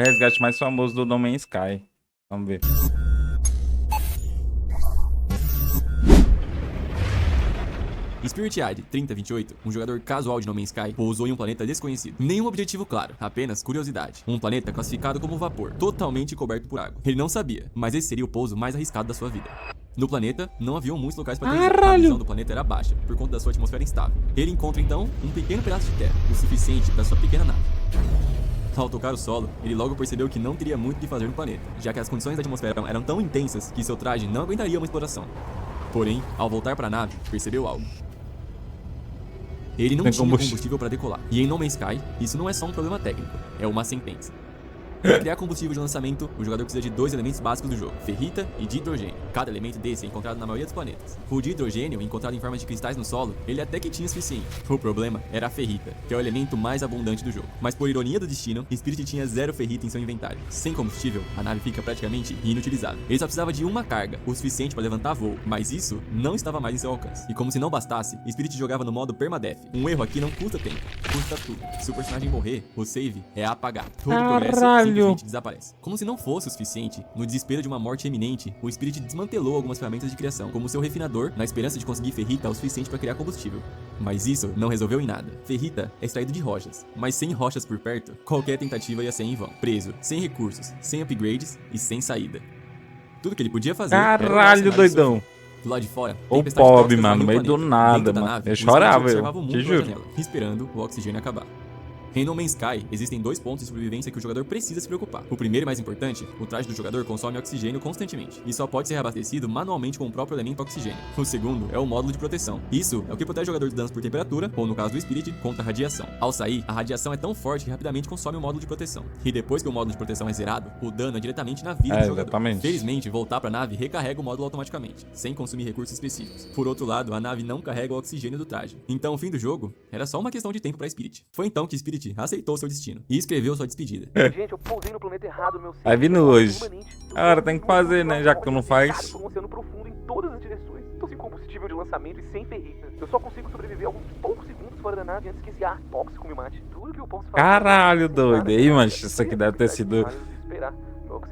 O resgate mais famoso do No Man's Sky. Vamos ver. Em Spirit 3028, um jogador casual de No Man's Sky pousou em um planeta desconhecido. Nenhum objetivo claro, apenas curiosidade. Um planeta classificado como vapor, totalmente coberto por água. Ele não sabia, mas esse seria o pouso mais arriscado da sua vida. No planeta, não haviam muitos locais para transar. A visão do planeta era baixa, por conta da sua atmosfera instável. Ele encontra então um pequeno pedaço de terra, o suficiente para sua pequena nave. Ao tocar o solo, ele logo percebeu que não teria muito o que fazer no planeta, já que as condições da atmosfera eram tão intensas que seu traje não aguentaria uma exploração. Porém, ao voltar para a nave, percebeu algo. Ele não tinha combustível para decolar. E em No Man's Sky, isso não é só um problema técnico, é uma sentença. Para criar combustível de lançamento, o jogador precisa de dois elementos básicos do jogo, ferrita e de hidrogênio. Cada elemento desse é encontrado na maioria dos planetas. O de hidrogênio, encontrado em forma de cristais no solo, ele até que tinha o suficiente. O problema era a ferrita, que é o elemento mais abundante do jogo. Mas por ironia do destino, Spirit tinha zero ferrita em seu inventário. Sem combustível, a nave fica praticamente inutilizável. Ele só precisava de uma carga, o suficiente para levantar voo, mas isso não estava mais em seu alcance. E como se não bastasse, Spirit jogava no modo permadeath. Um erro aqui não custa tempo, custa tudo. Se o personagem morrer, o save é apagado. Todo o progresso simplesmente desaparece. Como se não fosse o suficiente, no desespero de uma morte iminente, o Spirit desmantelou algumas ferramentas de criação, como seu refinador, na esperança de conseguir ferrita o suficiente para criar combustível. Mas isso não resolveu em nada. Ferrita é extraído de rochas, mas sem rochas por perto, qualquer tentativa ia ser em vão. Preso, sem recursos, sem upgrades e sem saída. Tudo que ele podia fazer Caralho, doidão. Do lado de fora, O pobre, mano, no meio do nada, mano. Eu chorava, te juro. Janela, esperando o oxigênio acabar. Em No Man's Sky, existem dois pontos de sobrevivência que o jogador precisa se preocupar. O primeiro e mais importante, o traje do jogador consome oxigênio constantemente, e só pode ser reabastecido manualmente com o próprio elemento oxigênio. O segundo é o módulo de proteção. Isso é o que protege o jogador de danos por temperatura, ou no caso do Spirit, contra a radiação. Ao sair, a radiação é tão forte que rapidamente consome o módulo de proteção. E depois que o módulo de proteção é zerado, o dano é diretamente na vida do jogador. Exatamente. Felizmente, voltar pra nave recarrega o módulo automaticamente, sem consumir recursos específicos. Por outro lado, a nave não carrega o oxigênio do traje. Então, o fim do jogo era só uma questão de tempo pra Spirit. Foi então que Spirit aceitou seu destino e escreveu sua despedida. Gente, eu pousei no planeta errado, meu Vai vindo hoje. Cara, tem que fazer, né? Já que tu não faz. Um oceano profundo em todas as direções. Tô sem combustível de lançamento e sem ferrita. Eu só consigo sobreviver alguns poucos segundos fora da nave antes que esse ar tóxico me mate. Tudo que eu posso fazer. Caralho, doido. Aí, mas isso aqui deve ter sido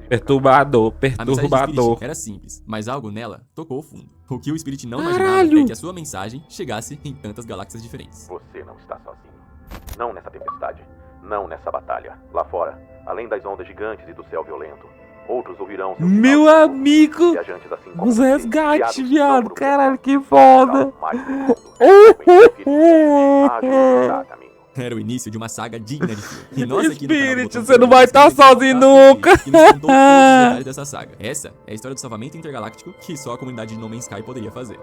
perturbador. A mensagem do Spirit era simples, mas algo nela tocou o fundo. O que o Spirit não imaginava é que a sua mensagem chegasse em tantas galáxias diferentes. Você não está sozinho. Não nessa tempestade. Não nessa batalha. Lá fora, além das ondas gigantes e do céu violento, outros ouvirão seu Meu final, amigo! viajantes assim como Os você, resgates, guiados viado. não por Caralho, que um foda. local mais profundo. Era o início de uma saga digna de filme. E nós aqui no canal Spirit, Botão você não Preto vai estar temos um sozinho podcast nunca. que nos contou todos os detalhes dessa saga. Essa é a história do salvamento intergaláctico que só a comunidade de No Man's Sky poderia fazer.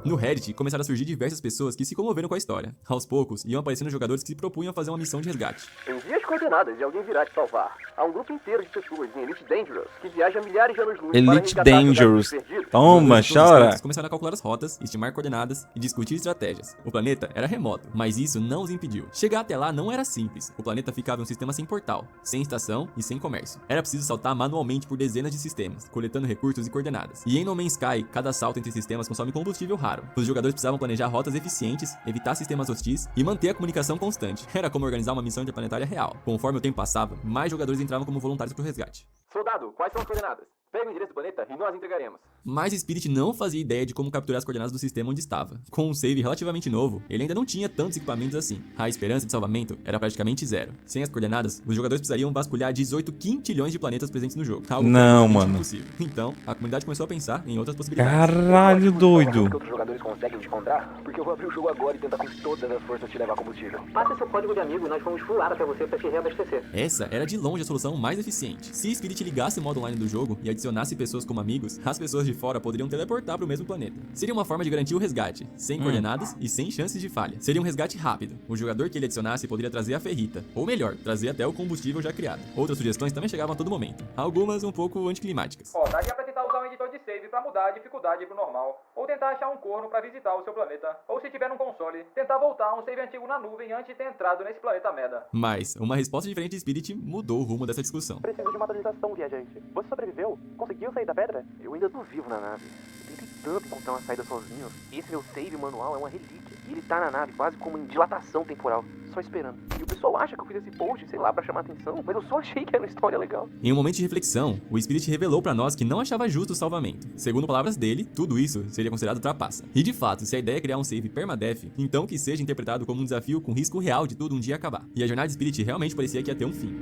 No Reddit, começaram a surgir diversas pessoas que se comoveram com a história. Aos poucos, iam aparecendo jogadores que se propunham a fazer uma missão de resgate. Envie as coordenadas e alguém virá te salvar. Há um grupo inteiro de pessoas em Elite Dangerous que viaja milhares de anos-luz para Elite resgatar Dangerous. jogadores perdidos. Toma, Todos os chora. cantos começaram a calcular as rotas, estimar coordenadas e discutir estratégias. O planeta era remoto, mas isso não os impediu. Chegar até lá não era simples. O planeta ficava em um sistema sem portal, sem estação e sem comércio. Era preciso saltar manualmente por dezenas de sistemas, coletando recursos e coordenadas. E em No Man's Sky, cada salto entre sistemas consome combustível raro. Os jogadores precisavam planejar rotas eficientes, evitar sistemas hostis e manter a comunicação constante. Era como organizar uma missão interplanetária real. Conforme o tempo passava, mais jogadores entravam como voluntários para o resgate. Soldado, quais são as coordenadas? Pega o endereço do planeta e nós entregaremos. Mas Spirit não fazia ideia de como capturar as coordenadas do sistema onde estava. Com um save relativamente novo, ele ainda não tinha tantos equipamentos assim. A esperança de salvamento era praticamente zero. Sem as coordenadas, os jogadores precisariam vasculhar 18 quintilhões de planetas presentes no jogo. Algo Não, praticamente mano. impossível. Então, a comunidade começou a pensar em outras possibilidades. Caralho, doido. Que outros jogadores conseguem te encontrar? Porque eu vou abrir o jogo agora e tentar com todas as forças te levar combustível. Passe seu código de amigo e nós vamos voar até você para te reabastecer. Essa era de longe a solução mais eficiente. Se Spirit ligasse o modo online do jogo e adicionasse pessoas como amigos, as pessoas de fora poderiam teleportar para o mesmo planeta. Seria uma forma de garantir o resgate, sem coordenadas e sem chances de falha. Seria um resgate rápido. O jogador que ele adicionasse poderia trazer a ferrita, ou melhor, trazer até o combustível já criado. Outras sugestões também chegavam a todo momento, algumas um pouco anticlimáticas. Daria pra tentar usar um editor de save pra mudar a dificuldade pro normal, ou tentar achar um corno pra visitar o seu planeta, ou se tiver um console, tentar voltar um save antigo na nuvem antes de ter entrado nesse planeta merda. Mas, uma resposta diferente de Spirit mudou o rumo dessa discussão. Preciso de uma atualização, viajante. Você sobreviveu? Conseguiu sair da pedra? Eu ainda tô vivo na nave. Tentei tanto encontrar uma saída sozinho. Esse meu save manual é uma relíquia. E ele tá na nave quase como em dilatação temporal, só esperando. E o pessoal acha que eu fiz esse post, sei lá, pra chamar atenção, mas eu só achei que era uma história legal. Em um momento de reflexão, o Spirit revelou pra nós que não achava justo o salvamento. Segundo palavras dele, tudo isso seria considerado trapaça. E de fato, se a ideia é criar um save permadeath, então que seja interpretado como um desafio com risco real de tudo um dia acabar. E a jornada de Spirit realmente parecia que ia ter um fim.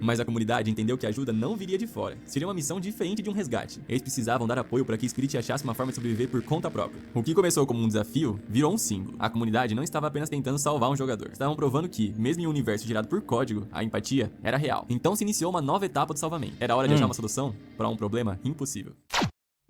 Mas a comunidade entendeu que a ajuda não viria de fora. Seria uma missão diferente de um resgate. Eles precisavam dar apoio para que Spirit achasse uma forma de sobreviver por conta própria. O que começou como um desafio, virou um símbolo. A comunidade não estava apenas tentando salvar um jogador. Estavam provando que, mesmo em um universo gerado por código, a empatia era real. Então se iniciou uma nova etapa do salvamento. Era hora de achar uma solução para um problema impossível.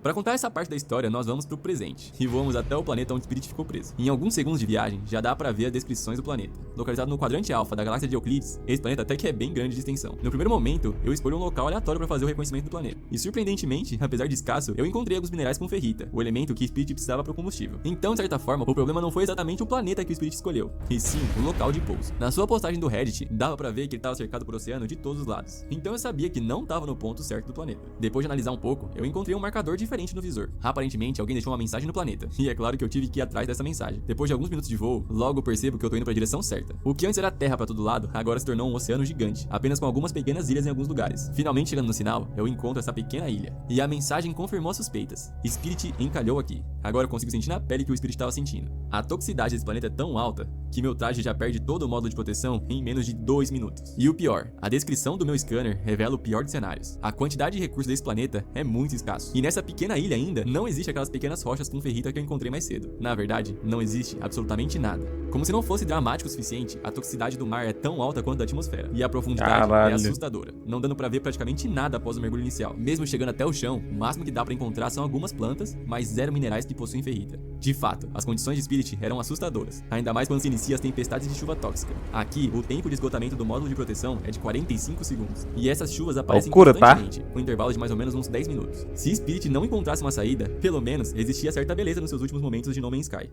Para contar essa parte da história, nós vamos pro presente e voamos até o planeta onde Spirit ficou preso. Em alguns segundos de viagem, já dá pra ver as descrições do planeta. Localizado no quadrante alfa da galáxia de Euclides, esse planeta até que é bem grande de extensão. No primeiro momento, eu escolhi um local aleatório para fazer o reconhecimento do planeta. E surpreendentemente, apesar de escasso, eu encontrei alguns minerais com ferrita, o elemento que Spirit precisava para o combustível. Então, de certa forma, o problema não foi exatamente o planeta que o Spirit escolheu, e sim o local de pouso. Na sua postagem do Reddit, dava pra ver que ele estava cercado por oceano de todos os lados. Então eu sabia que não estava no ponto certo do planeta. Depois de analisar um pouco, eu encontrei um marcador diferente no visor. Aparentemente, alguém deixou uma mensagem no planeta, e é claro que eu tive que ir atrás dessa mensagem. Depois de alguns minutos de voo, logo percebo que eu tô indo pra direção certa. O que antes era terra pra todo lado, agora se tornou um oceano gigante, apenas com algumas pequenas ilhas em alguns lugares. Finalmente chegando no sinal, eu encontro essa pequena ilha, e a mensagem confirmou as suspeitas. Spirit encalhou aqui. Agora eu consigo sentir na pele que o Spirit estava sentindo. A toxicidade desse planeta é tão alta que meu traje já perde todo o módulo de proteção em menos de 2 minutos. E o pior, a descrição do meu scanner revela o pior dos cenários. A quantidade de recursos desse planeta é muito escasso. E nessa pequena ilha ainda, não existe aquelas pequenas rochas com ferrita que eu encontrei mais cedo. Na verdade, não existe absolutamente nada. Como se não fosse dramático o suficiente, a toxicidade do mar é tão alta quanto da atmosfera. E a profundidade é assustadora, não dando pra ver praticamente nada após o mergulho inicial. Mesmo chegando até o chão, o máximo que dá pra encontrar são algumas plantas, mas 0 minerais que possuem ferrita. De fato, as condições de Spirit eram assustadoras, ainda mais quando se inicia as tempestades de chuva tóxica. Aqui, o tempo de esgotamento do módulo de proteção é de 45 segundos, e essas chuvas aparecem constantemente, com intervalos de mais ou menos uns 10 minutos. Se Spirit não encontrasse uma saída, pelo menos existia certa beleza nos seus últimos momentos de No Man's Sky.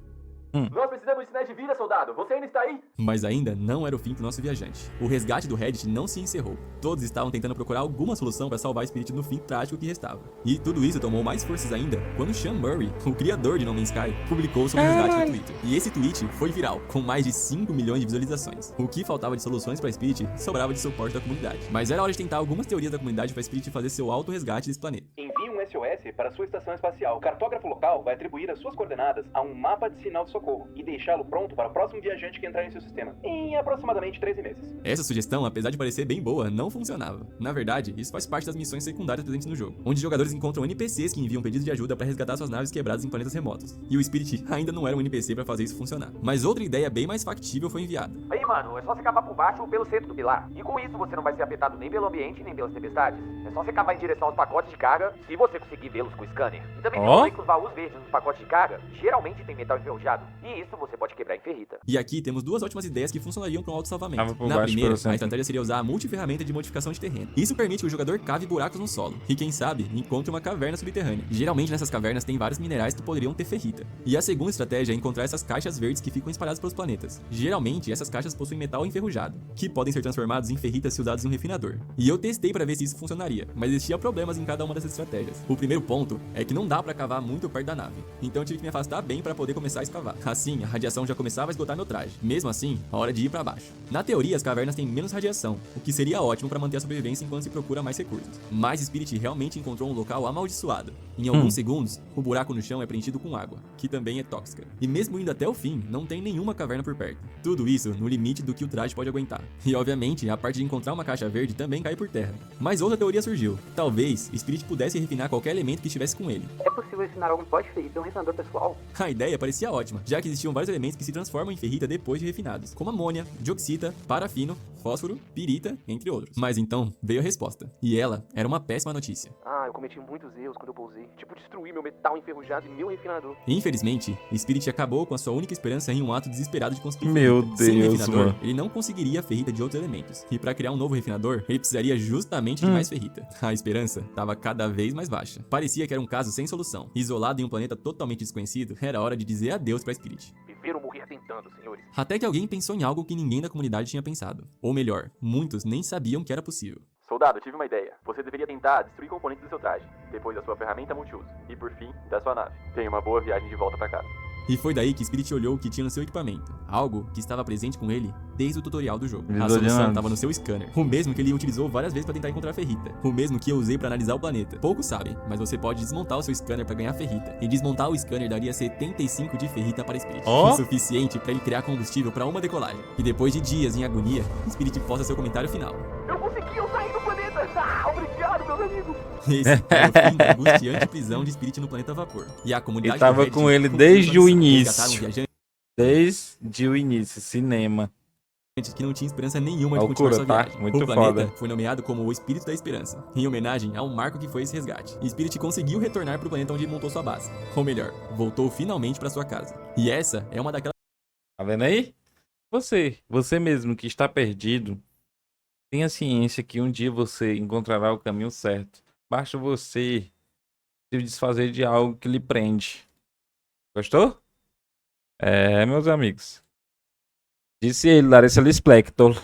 Nós precisamos de sinais de vida, soldado. Você ainda está aí? Mas ainda não era o fim do nosso viajante. O resgate do Reddit não se encerrou. Todos estavam tentando procurar alguma solução para salvar Spirit no fim trágico que restava. E tudo isso tomou mais forças ainda quando Sean Murray, o criador de No Man's Sky, publicou sobre o resgate no Twitter. E esse tweet foi viral, com mais de 5 milhões de visualizações. O que faltava de soluções para Spirit sobrava de suporte da comunidade. Mas era hora de tentar algumas teorias da comunidade para Spirit fazer seu auto-resgate desse planeta. Envie um SOS para sua estação espacial. O cartógrafo local vai atribuir as suas coordenadas a um mapa de sinal de socorro e deixá-lo pronto para o próximo viajante que entrar em seu sistema, em aproximadamente 13 meses. Essa sugestão, apesar de parecer bem boa, não funcionava. Na verdade, isso faz parte das missões secundárias presentes no jogo, onde jogadores encontram NPCs que enviam pedidos de ajuda para resgatar suas naves quebradas em planetas remotos. E o Spirit ainda não era um NPC para fazer isso funcionar. Mas outra ideia bem mais factível foi enviada. Aí, mano, é só você cavar por baixo ou pelo centro do pilar. E com isso você não vai ser afetado nem pelo ambiente, nem pelas tempestades. É só você cavar em direção aos pacotes de carga, se você conseguir vê-los com o scanner. E também tem que os baús verdes dos pacotes de carga geralmente tem metal enferrujado. E isso você pode quebrar em ferrita. E aqui temos duas ótimas ideias que funcionariam para um autossalvamento. Na primeira, a estratégia seria usar a multiferramenta de modificação de terreno. Isso permite que o jogador cave buracos no solo e, quem sabe, encontre uma caverna subterrânea. Geralmente nessas cavernas tem vários minerais que poderiam ter ferrita. E a segunda estratégia é encontrar essas caixas verdes que ficam espalhadas pelos planetas. Geralmente essas caixas possuem metal enferrujado, que podem ser transformados em ferrita se usados em um refinador. E eu testei para ver se isso funcionaria, mas existia problemas em cada uma dessas estratégias. O primeiro ponto é que não dá para cavar muito perto da nave, então eu tive que me afastar bem para poder começar a escavar. Assim, a radiação já começava a esgotar meu traje. Mesmo assim, a hora de ir para baixo. Na teoria, as cavernas têm menos radiação, o que seria ótimo para manter a sobrevivência enquanto se procura mais recursos. Mas Spirit realmente encontrou um local amaldiçoado. Em alguns segundos, o buraco no chão é preenchido com água, que também é tóxica. E mesmo indo até o fim, não tem nenhuma caverna por perto. Tudo isso no limite do que o traje pode aguentar. E obviamente, a parte de encontrar uma caixa verde também cai por terra. Mas outra teoria surgiu. Talvez Spirit pudesse refinar qualquer elemento que estivesse com ele. É possível refinar algum pó de ferrita em um refinador pessoal? A ideia parecia ótima, já que existiam vários elementos que se transformam em ferrita depois de refinados, como amônia, dioxita, parafino, fósforo, pirita, entre outros. Mas então veio a resposta, e ela era uma péssima notícia. Eu cometi muitos erros quando eu pousei, tipo destruir meu metal enferrujado e meu refinador. Infelizmente, Spirit acabou com a sua única esperança em um ato desesperado de conseguir Meu ferrita. Sem Deus, refinador, mano. ele não conseguiria ferrita de outros elementos, e para criar um novo refinador, ele precisaria justamente de mais ferrita. A esperança estava cada vez mais baixa. Parecia que era um caso sem solução. Isolado em um planeta totalmente desconhecido, era hora de dizer adeus para Spirit. Viver ou morrer tentando, senhores. Até que alguém pensou em algo que ninguém da comunidade tinha pensado. Ou melhor, muitos nem sabiam que era possível. Soldado, tive uma ideia. Você deveria tentar destruir componentes do seu traje, depois da sua ferramenta multiuso, e por fim, da sua nave. Tenha uma boa viagem de volta pra casa. E foi daí que Spirit olhou o que tinha no seu equipamento, algo que estava presente com ele desde o tutorial do jogo. A Visor de solução naves. estava no seu scanner, o mesmo que ele utilizou várias vezes para tentar encontrar ferrita, o mesmo que eu usei para analisar o planeta. Poucos sabem, mas você pode desmontar o seu scanner para ganhar ferrita, e desmontar o scanner daria 75 de ferrita para Spirit, Ó. o suficiente para ele criar combustível para uma decolagem. E depois de dias em agonia, Spirit posta seu comentário final. Eu consegui, eu saí do planeta! Ah, obrigado, meus amigos! Esse é o fim da angustiante prisão de Spirit no planeta Vapor. E a comunidade E tava do Reddit com ele cumpriu desde sua o missão, início. resgataram um viajante Desde o início, cinema. que não tinha esperança nenhuma de Loucura, continuar sua tá? viagem. Muito O planeta foda. foi nomeado como o Espírito da Esperança, em homenagem ao marco que foi esse resgate. E Spirit conseguiu retornar pro planeta onde montou sua base. Ou melhor, voltou finalmente para sua casa. E essa é uma daquelas Tá vendo aí? Você mesmo que está perdido, tenha ciência que um dia você encontrará o caminho certo. Basta você se desfazer de algo que lhe prende. Gostou? É, meus amigos. Disse ele, Larissa Lispector.